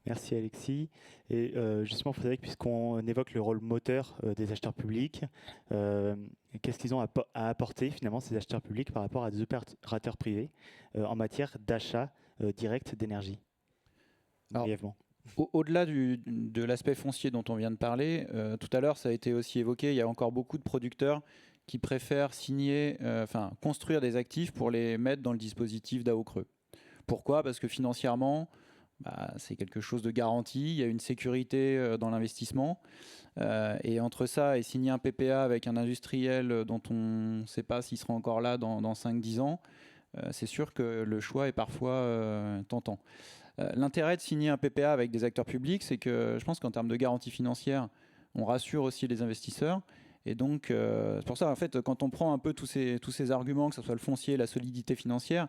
Merci Alexis. Et justement, Frédéric, puisqu'on évoque le rôle moteur des acheteurs publics, qu'est-ce qu'ils ont à apporter finalement ces acheteurs publics par rapport à des opérateurs privés en matière d'achat direct d'énergie? Brièvement. Au-delà de l'aspect foncier dont on vient de parler, tout à l'heure ça a été aussi évoqué, il y a encore beaucoup de producteurs qui préfèrent construire des actifs pour les mettre dans le dispositif d'AO Creux. Pourquoi? Parce que financièrement, c'est quelque chose de garanti, il y a une sécurité dans l'investissement. Et entre ça et signer un PPA avec un industriel dont on ne sait pas s'il sera encore là dans 5-10 ans, c'est sûr que le choix est parfois tentant. L'intérêt de signer un PPA avec des acteurs publics, c'est que je pense qu'en termes de garantie financière, on rassure aussi les investisseurs. Et donc, c'est pour ça, en fait, quand on prend un peu tous ces arguments, que ce soit le foncier, la solidité financière,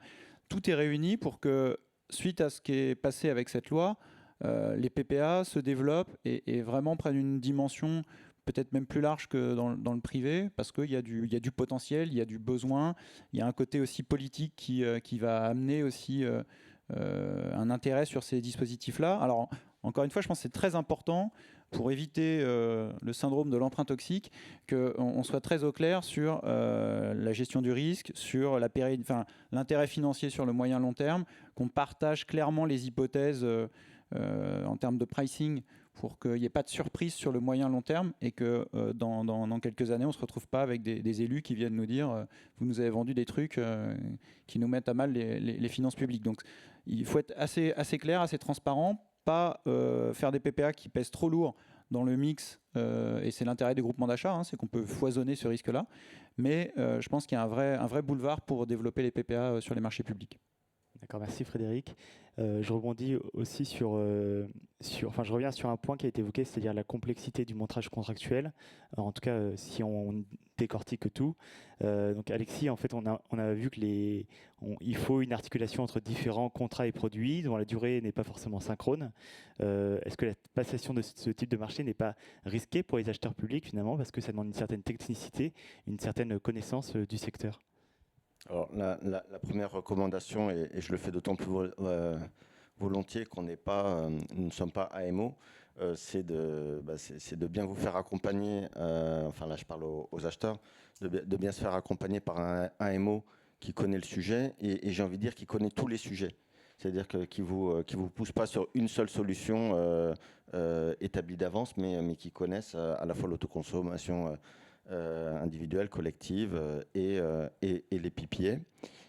tout est réuni pour que, suite à ce qui est passé avec cette loi, les PPA se développent et vraiment prennent une dimension peut-être même plus large que dans le privé, parce qu'il y a du potentiel, il y a du besoin, il y a un côté aussi politique qui va amener aussi un intérêt sur ces dispositifs-là. Alors, encore une fois, je pense que c'est très important pour éviter le syndrome de l'emprunt toxique, qu'on soit très au clair sur la gestion du risque, sur l'intérêt financier sur le moyen long terme, qu'on partage clairement les hypothèses en termes de pricing pour qu'il n'y ait pas de surprise sur le moyen long terme et que dans quelques années, on ne se retrouve pas avec des élus qui viennent nous dire vous nous avez vendu des trucs qui nous mettent à mal les finances publiques. Donc il faut être assez clair, assez transparent, pas faire des PPA qui pèsent trop lourd dans le mix, et c'est l'intérêt des groupements d'achat, c'est qu'on peut foisonner ce risque-là, mais je pense qu'il y a un vrai boulevard pour développer les PPA sur les marchés publics. D'accord, merci Frédéric. Je rebondis aussi je reviens sur un point qui a été évoqué, c'est-à-dire la complexité du montage contractuel. Alors, en tout cas, si on décortique tout. Donc Alexis, en fait, on a vu il faut une articulation entre différents contrats et produits dont la durée n'est pas forcément synchrone. Est-ce que la passation de ce type de marché n'est pas risquée pour les acheteurs publics finalement, parce que ça demande une certaine technicité, une certaine connaissance du secteur? Alors, la première recommandation, et je le fais d'autant plus volontiers qu'on nous ne sommes pas AMO, c'est de bien vous faire accompagner, enfin là je parle aux acheteurs, de bien se faire accompagner par un AMO qui connaît le sujet, et j'ai envie de dire qui connaît tous les sujets. C'est-à-dire qui vous pousse pas sur une seule solution établie d'avance, mais qui connaissent à la fois l'autoconsommation individuelle, collective et les PPA.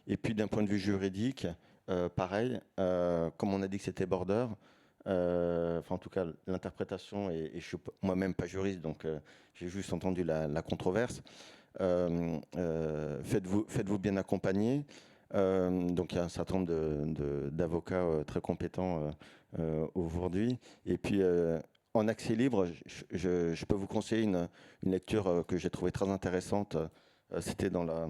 Et puis d'un point de vue juridique, pareil, comme on a dit que c'était border, en tout cas l'interprétation, et je suis moi-même pas juriste, donc j'ai juste entendu la controverse. Faites-vous bien accompagner. Donc il y a un certain nombre d'avocats très compétents aujourd'hui. Et puis en accès libre, je peux vous conseiller une lecture que j'ai trouvée très intéressante. C'était dans la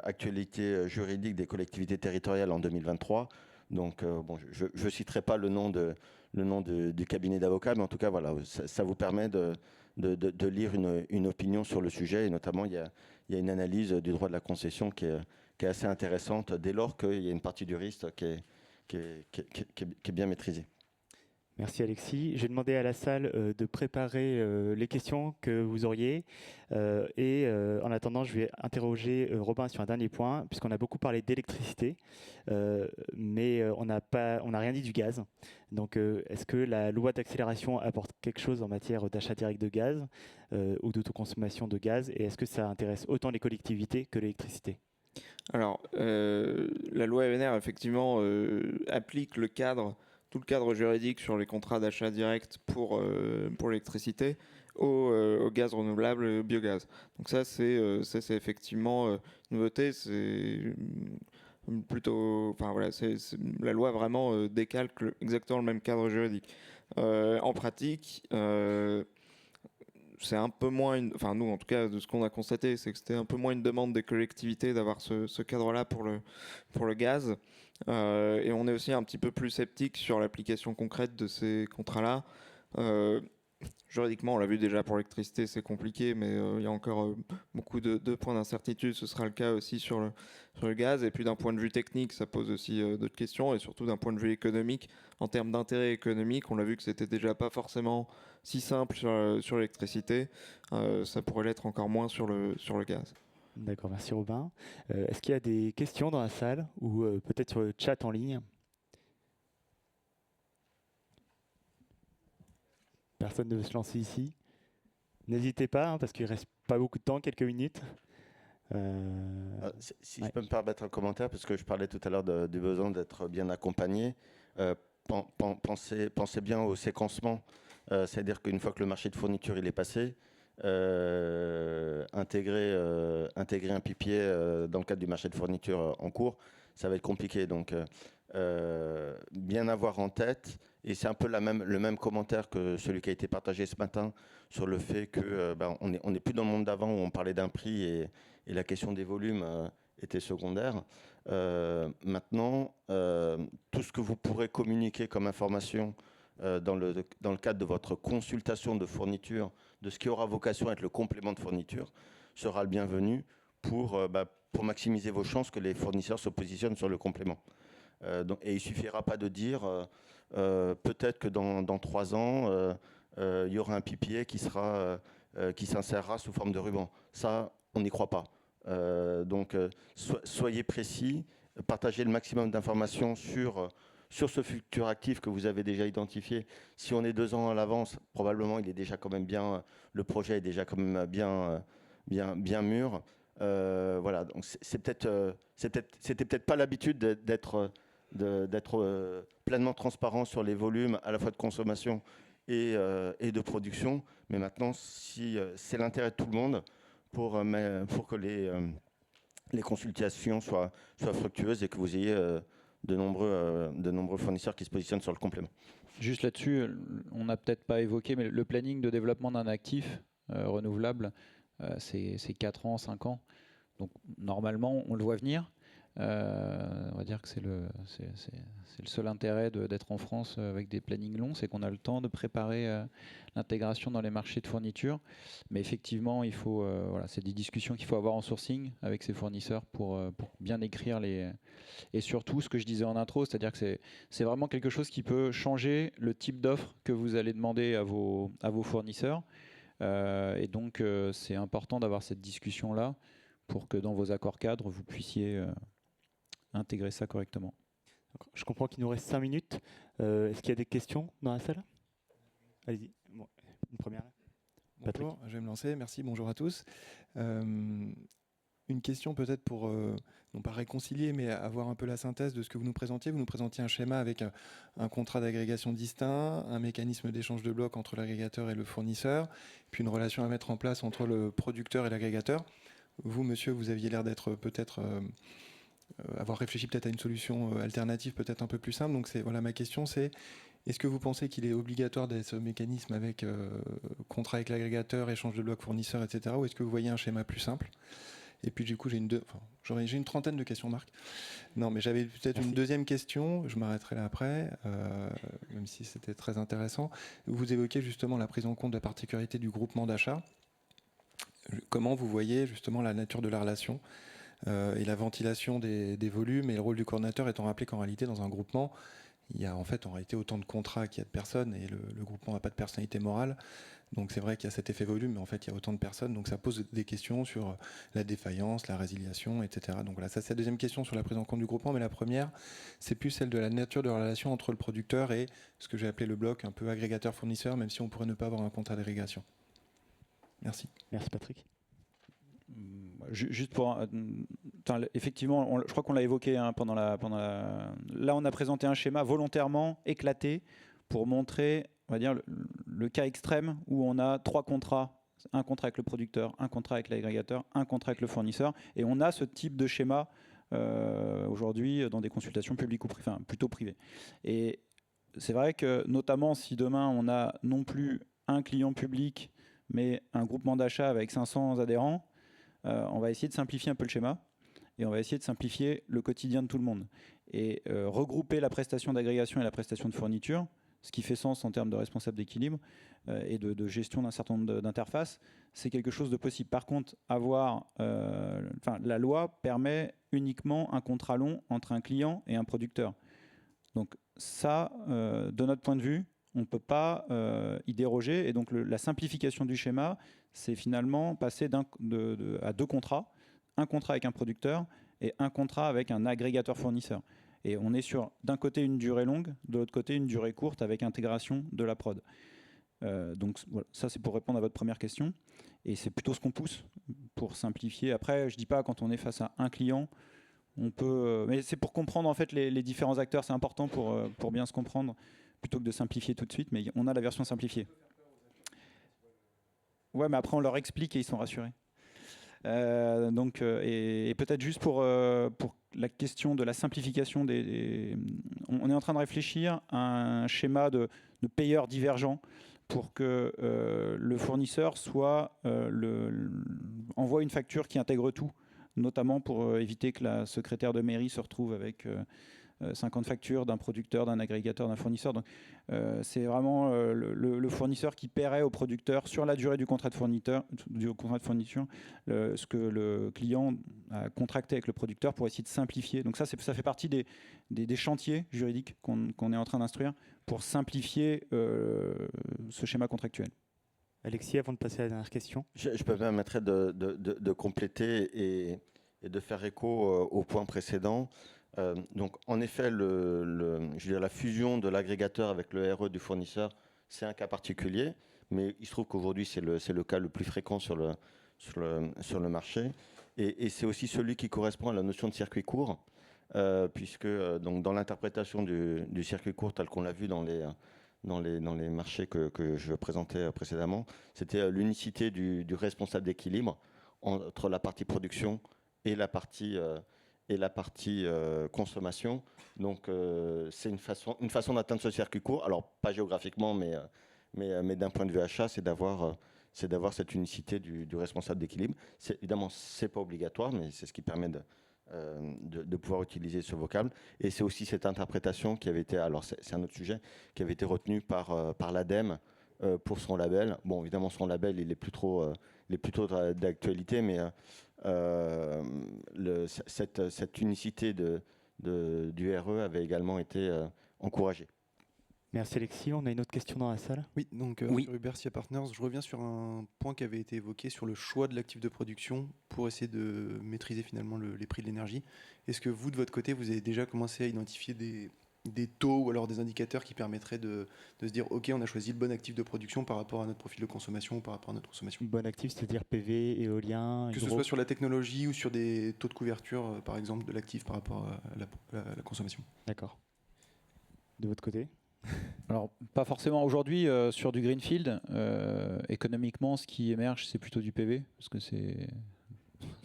actualité juridique des collectivités territoriales en 2023. Donc je ne citerai pas le nom du cabinet d'avocats, mais en tout cas voilà, ça vous permet de lire une opinion sur le sujet, et notamment il y a une analyse du droit de la concession qui est assez intéressante dès lors qu'il y a une partie du risque qui est bien maîtrisée. Merci Alexis. Je vais demander à la salle de préparer les questions que vous auriez. En attendant, je vais interroger Robin sur un dernier point, puisqu'on a beaucoup parlé d'électricité, mais on n'a rien dit du gaz. Donc, est-ce que la loi d'accélération apporte quelque chose en matière d'achat direct de gaz ou d'autoconsommation de gaz? Et est-ce que ça intéresse autant les collectivités que l'électricité? Alors, la loi ENR, effectivement, applique tout le cadre juridique sur les contrats d'achat direct pour l'électricité au gaz renouvelable et au biogaz. Donc ça, c'est effectivement une nouveauté. C'est plutôt, enfin voilà, la loi vraiment décalque exactement le même cadre juridique. En pratique, c'est un peu moins, enfin nous en tout cas de ce qu'on a constaté, c'est que c'était un peu moins une demande des collectivités d'avoir ce cadre-là pour le gaz. Et on est aussi un petit peu plus sceptique sur l'application concrète de ces contrats-là. Juridiquement, on l'a vu déjà pour l'électricité, c'est compliqué, mais il y a encore beaucoup de points d'incertitude. Ce sera le cas aussi sur le gaz. Et puis d'un point de vue technique, ça pose aussi d'autres questions. Et surtout d'un point de vue économique, en termes d'intérêt économique, on l'a vu que c'était déjà pas forcément si simple sur l'électricité. Ça pourrait l'être encore moins sur le gaz. D'accord, merci Robin. Est-ce qu'il y a des questions dans la salle ou peut-être sur le chat en ligne? Personne ne veut se lancer ici. N'hésitez pas, hein, parce qu'il ne reste pas beaucoup de temps, quelques minutes. Si je peux me permettre un commentaire, parce que je parlais tout à l'heure du besoin d'être bien accompagné, pensez bien au séquencement. C'est-à-dire qu'une fois que le marché de fourniture il est passé, intégrer un pipier dans le cadre du marché de fourniture en cours, ça va être compliqué. Donc, bien avoir en tête, et c'est un peu le même commentaire que celui qui a été partagé ce matin sur le fait que on n'est plus dans le monde d'avant où on parlait d'un prix et la question des volumes était secondaire. Maintenant, tout ce que vous pourrez communiquer comme information dans le cadre de votre consultation de fourniture, de ce qui aura vocation à être le complément de fourniture, sera le bienvenu pour maximiser vos chances que les fournisseurs se positionnent sur le complément. Et il ne suffira pas de dire peut-être que dans 3 ans, il y aura un pipier qui s'insérera sous forme de ruban. Ça, on n'y croit pas. Donc, soyez précis, partagez le maximum d'informations sur ce futur actif que vous avez déjà identifié. Si on est 2 ans à l'avance, probablement il est déjà quand même bien, le projet est déjà quand même bien mûr. Voilà, donc c'était peut-être pas l'habitude d'être pleinement transparent sur les volumes à la fois de consommation et de production, mais maintenant si c'est l'intérêt de tout le monde pour que les consultations soient fructueuses et que vous ayez de nombreux fournisseurs qui se positionnent sur le complément. Juste là-dessus, on n'a peut-être pas évoqué, mais le planning de développement d'un actif renouvelable, c'est 4 ans, 5 ans. Donc normalement, on le voit venir. On va dire que c'est le seul intérêt d'être en France avec des plannings longs, c'est qu'on a le temps de préparer l'intégration dans les marchés de fourniture. Mais effectivement, il faut, c'est des discussions qu'il faut avoir en sourcing avec ses fournisseurs pour bien écrire et surtout ce que je disais en intro, c'est-à-dire que c'est vraiment quelque chose qui peut changer le type d'offre que vous allez demander à vos fournisseurs. Et donc, c'est important d'avoir cette discussion-là pour que dans vos accords cadres, vous puissiez intégrer ça correctement. Je comprends qu'il nous reste 5 minutes. Est-ce qu'il y a des questions dans la salle? Allez-y, bon, une première. Patrick. Bonjour, je vais me lancer. Merci, bonjour à tous. Une question peut-être pour, non pas réconcilier, mais avoir un peu la synthèse de ce que vous nous présentiez. Vous nous présentiez un schéma avec un contrat d'agrégation distinct, un mécanisme d'échange de blocs entre l'agrégateur et le fournisseur, puis une relation à mettre en place entre le producteur et l'agrégateur. Vous, monsieur, vous aviez l'air d'être peut-être... avoir réfléchi peut-être à une solution alternative peut-être un peu plus simple. Donc voilà, ma question c'est, est-ce que vous pensez qu'il est obligatoire d'être ce mécanisme avec contrat avec l'agrégateur, échange de blocs fournisseurs, etc. ou est-ce que vous voyez un schéma plus simple? Et puis du coup j'ai une trentaine de questions, Marc. Non, mais j'avais peut-être une deuxième question, je m'arrêterai là après, même si c'était très intéressant. Vous évoquez justement la prise en compte de la particularité du groupement d'achat. Comment vous voyez justement la nature de la relation et la ventilation des volumes et le rôle du coordinateur, étant rappelé qu'en réalité dans un groupement il y a en réalité autant de contrats qu'il y a de personnes et le groupement n'a pas de personnalité morale, donc c'est vrai qu'il y a cet effet volume, mais en fait il y a autant de personnes, donc ça pose des questions sur la défaillance, la résiliation, etc. Donc voilà, ça c'est la deuxième question sur la prise en compte du groupement, mais la première c'est plus celle de la nature de la relation entre le producteur et ce que j'ai appelé le bloc un peu agrégateur-fournisseur, même si on pourrait ne pas avoir un contrat d'agrégation. Merci. Merci Patrick. Juste pour, effectivement, je crois qu'on l'a évoqué pendant la. Là, on a présenté un schéma volontairement éclaté pour montrer, on va dire, le cas extrême où on a 3 contrats, un contrat avec le producteur, un contrat avec l'agrégateur, un contrat avec le fournisseur, et on a ce type de schéma aujourd'hui dans des consultations publiques ou plutôt privées. Et c'est vrai que, notamment, si demain on a non plus un client public mais un groupement d'achat avec 500 adhérents, on va essayer de simplifier un peu le schéma et on va essayer de simplifier le quotidien de tout le monde. Et regrouper la prestation d'agrégation et la prestation de fourniture, ce qui fait sens en termes de responsable d'équilibre et de gestion d'un certain nombre d'interfaces, c'est quelque chose de possible. Par contre, la loi permet uniquement un contrat long entre un client et un producteur. Donc ça, de notre point de vue, on ne peut pas y déroger. Et donc la simplification du schéma, c'est finalement passer à 2 contrats. Un contrat avec un producteur et un contrat avec un agrégateur fournisseur. Et on est sur, d'un côté, une durée longue, de l'autre côté, une durée courte avec intégration de la prod. Donc voilà, ça, c'est pour répondre à votre première question. Et c'est plutôt ce qu'on pousse pour simplifier. Après, je ne dis pas quand on est face à un client, on peut... mais c'est pour comprendre en fait les différents acteurs. C'est important pour bien se comprendre, plutôt que de simplifier tout de suite. Mais on a la version simplifiée. Ouais, mais après, on leur explique et ils sont rassurés. Et peut-être juste pour la question de la simplification, on est en train de réfléchir à un schéma de payeurs divergents pour que le fournisseur envoie une facture qui intègre tout, notamment pour éviter que la secrétaire de mairie se retrouve avec 50 factures d'un producteur, d'un agrégateur, d'un fournisseur. Donc, c'est vraiment le fournisseur qui paierait au producteur sur la durée du contrat de fourniture, ce que le client a contracté avec le producteur pour essayer de simplifier. Donc ça fait partie des chantiers juridiques qu'on est en train d'instruire pour simplifier ce schéma contractuel. Alexis, avant de passer à la dernière question. Je peux me permettre de compléter et de faire écho au point précédent. Donc, en effet, la fusion de l'agrégateur avec le RE du fournisseur, c'est un cas particulier, mais il se trouve qu'aujourd'hui, c'est le cas le plus fréquent sur le marché. Et c'est aussi celui qui correspond à la notion de circuit court, puisque donc, dans l'interprétation du circuit court, tel qu'on l'a vu dans les marchés que je présentais précédemment, c'était l'unicité du responsable d'équilibre entre la partie production et la partie consommation. Donc c'est une façon d'atteindre ce circuit court, alors pas géographiquement, mais d'un point de vue achat, c'est d'avoir cette unicité du responsable d'équilibre. Évidemment, c'est pas obligatoire, mais c'est ce qui permet de pouvoir utiliser ce vocable. Et c'est aussi cette interprétation qui avait été, alors c'est un autre sujet, qui avait été retenue par l'ADEME pour son label. Bon, évidemment, son label, il est plus trop d'actualité, mais cette unicité du RE avait également été encouragée. Merci Alexis. On a une autre question dans la salle. Oui, donc Oui. sur Ubercia Partners, je reviens sur un point qui avait été évoqué sur le choix de l'actif de production pour essayer de maîtriser finalement les prix de l'énergie. Est-ce que vous, de votre côté, vous avez déjà commencé à identifier des taux ou alors des indicateurs qui permettraient de se dire ok, on a choisi le bon actif de production par rapport à notre profil de consommation ou par rapport à notre consommation? Bon actif, c'est-à-dire PV, éolien, Que ce soit sur la technologie ou sur des taux de couverture, par exemple, de l'actif par rapport à la consommation. D'accord. De votre côté? Alors, pas forcément aujourd'hui sur du greenfield. Économiquement, ce qui émerge, c'est plutôt du PV, parce que c'est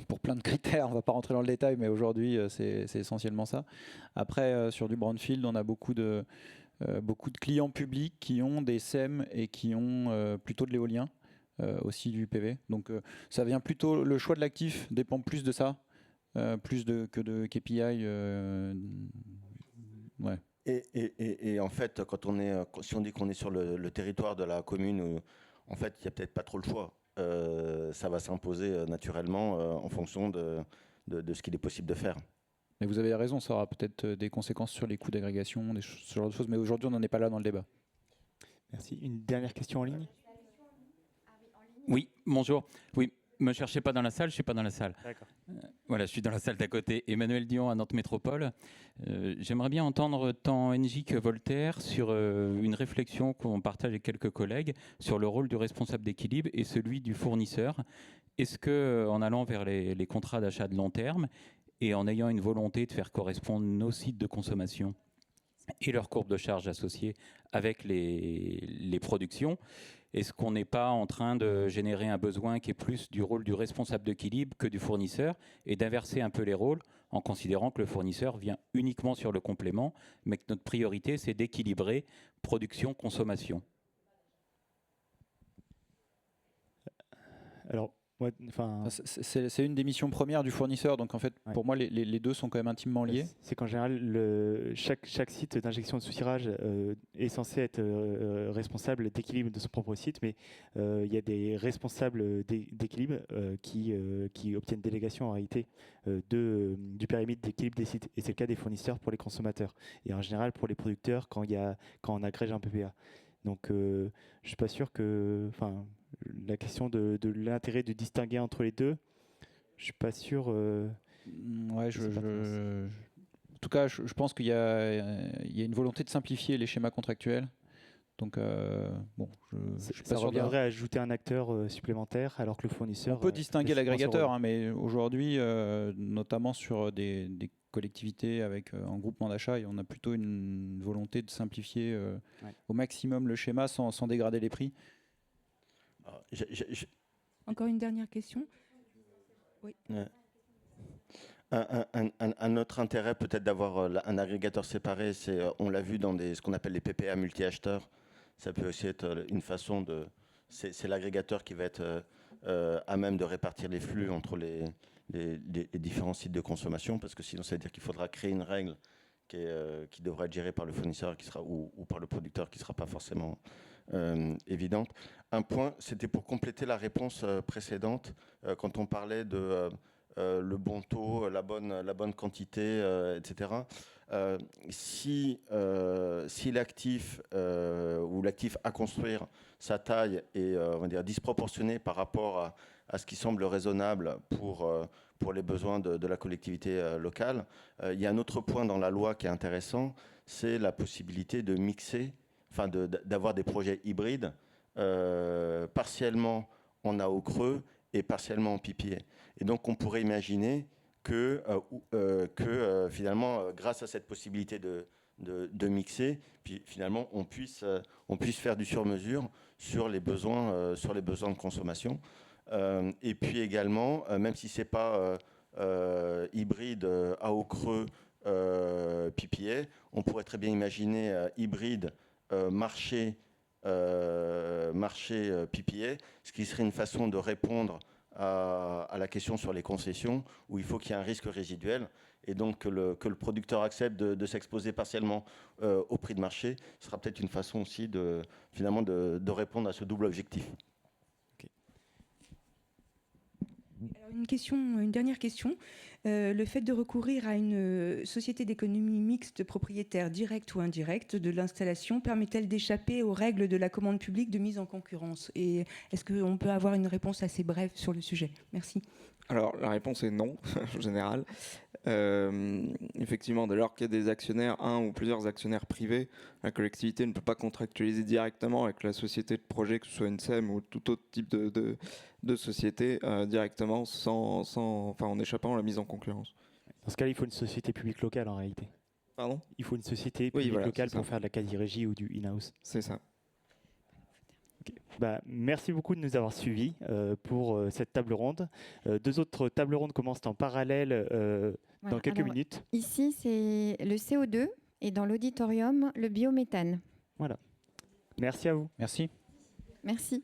pour plein de critères. On ne va pas rentrer dans le détail, mais aujourd'hui, c'est essentiellement ça. Après, sur du brownfield, on a beaucoup de clients publics qui ont des SEM et qui ont plutôt de l'éolien, aussi du PV. Donc, ça vient plutôt. Le choix de l'actif dépend plus de ça, que de KPI. Ouais. Et en fait, si on dit qu'on est sur le territoire de la commune, en fait, il n'y a peut-être pas trop le choix. Ça va s'imposer naturellement en fonction de ce qu'il est possible de faire. Mais vous avez raison, ça aura peut-être des conséquences sur les coûts d'agrégation, ce genre de choses. Mais aujourd'hui, on n'en est pas là dans le débat. Merci. Une dernière question en ligne? Oui, bonjour. Oui, me cherchez pas dans la salle, je suis pas dans la salle. D'accord. Voilà, je suis dans la salle d'à côté. Emmanuel Dion à Nantes Métropole. J'aimerais bien entendre tant Engie que Voltaire sur une réflexion qu'on partage avec quelques collègues sur le rôle du responsable d'équilibre et celui du fournisseur. Est-ce que, en allant vers les contrats d'achat de long terme et en ayant une volonté de faire correspondre nos sites de consommation et leurs courbes de charges associées avec les productions, est-ce qu'on n'est pas en train de générer un besoin qui est plus du rôle du responsable d'équilibre que du fournisseur et d'inverser un peu les rôles en considérant que le fournisseur vient uniquement sur le complément, mais que notre priorité, c'est d'équilibrer production-consommation? Alors, moi, enfin, C'est une des missions premières du fournisseur, donc en fait, Ouais. pour moi, les deux sont quand même intimement liés. c'est qu'en général, chaque site d'injection de sous-tirage est censé être responsable d'équilibre de son propre site, mais il y a des responsables d'équilibre qui obtiennent délégation en réalité du périmètre d'équilibre des sites. Et c'est le cas des fournisseurs pour les consommateurs. Et en général, pour les producteurs, quand on agrège un PPA. Donc, je ne suis pas sûr que... Enfin, la question de l'intérêt de distinguer entre les deux, je ne suis pas sûr... Ouais, en tout cas, je pense qu'il y a une volonté de simplifier les schémas contractuels. Donc, bon, je suis pas ça sûr reviendrait à ajouter un acteur supplémentaire alors que le fournisseur... On peut distinguer fait souvent ce l'agrégateur, rôle. hein, mais aujourd'hui, notamment sur des collectivités avec un groupement d'achat, on a plutôt une volonté de simplifier au maximum le schéma sans dégrader les prix. Alors, Encore une dernière question. un autre intérêt peut-être d'avoir un agrégateur séparé, c'est, on l'a vu dans ce qu'on appelle les PPA multi-acheteurs. Ça peut aussi être une façon de... C'est l'agrégateur qui va être à même de répartir les flux entre les différents sites de consommation, parce que sinon ça veut dire qu'il faudra créer une règle qui devra être gérée par le fournisseur ou par le producteur, qui ne sera pas forcément évidente. Un point, c'était pour compléter la réponse précédente, quand on parlait de le bon taux, la bonne quantité, etc. Si l'actif ou l'actif à construire, sa taille est on va dire disproportionnée par rapport à ce qui semble raisonnable pour les besoins de la collectivité locale, il y a un autre point dans la loi qui est intéressant, c'est la possibilité de mixer, enfin d'avoir des projets hybrides, partiellement en AO creux et partiellement en PPA. Et donc on pourrait imaginer que finalement, grâce à cette possibilité de mixer, puis finalement on puisse faire du sur-mesure sur les besoins de consommation. Et puis également, même si c'est pas hybride AO creux PPA, on pourrait très bien imaginer hybride marché PPA, ce qui serait une façon de répondre à la question sur les concessions, où il faut qu'il y ait un risque résiduel, et donc que le producteur accepte de s'exposer partiellement au prix de marché, sera peut-être une façon aussi finalement de répondre à ce double objectif. Alors, une dernière question. Le fait de recourir à une société d'économie mixte propriétaire directe ou indirecte de l'installation permet-elle d'échapper aux règles de la commande publique de mise en concurrence? Et est-ce qu'on peut avoir une réponse assez brève sur le sujet? Merci. Alors, la réponse est non, en général. Effectivement, dès lors qu'il y a des actionnaires, un ou plusieurs actionnaires privés, la collectivité ne peut pas contractualiser directement avec la société de projet, que ce soit une SEM ou tout autre type de société, directement en échappant à la mise en concurrence. Dans ce cas-là, il faut une société publique locale en réalité. Pardon ? Il faut une société publique locale c'est pour ça. faire de la quasi-régie ou du in-house. C'est ça. Merci beaucoup de nous avoir suivis pour cette table ronde. Deux autres tables rondes commencent en parallèle Voilà. dans quelques Alors, minutes. Ici, c'est le CO2 et dans l'auditorium, le biométhane. Voilà. Merci à vous. Merci. Merci.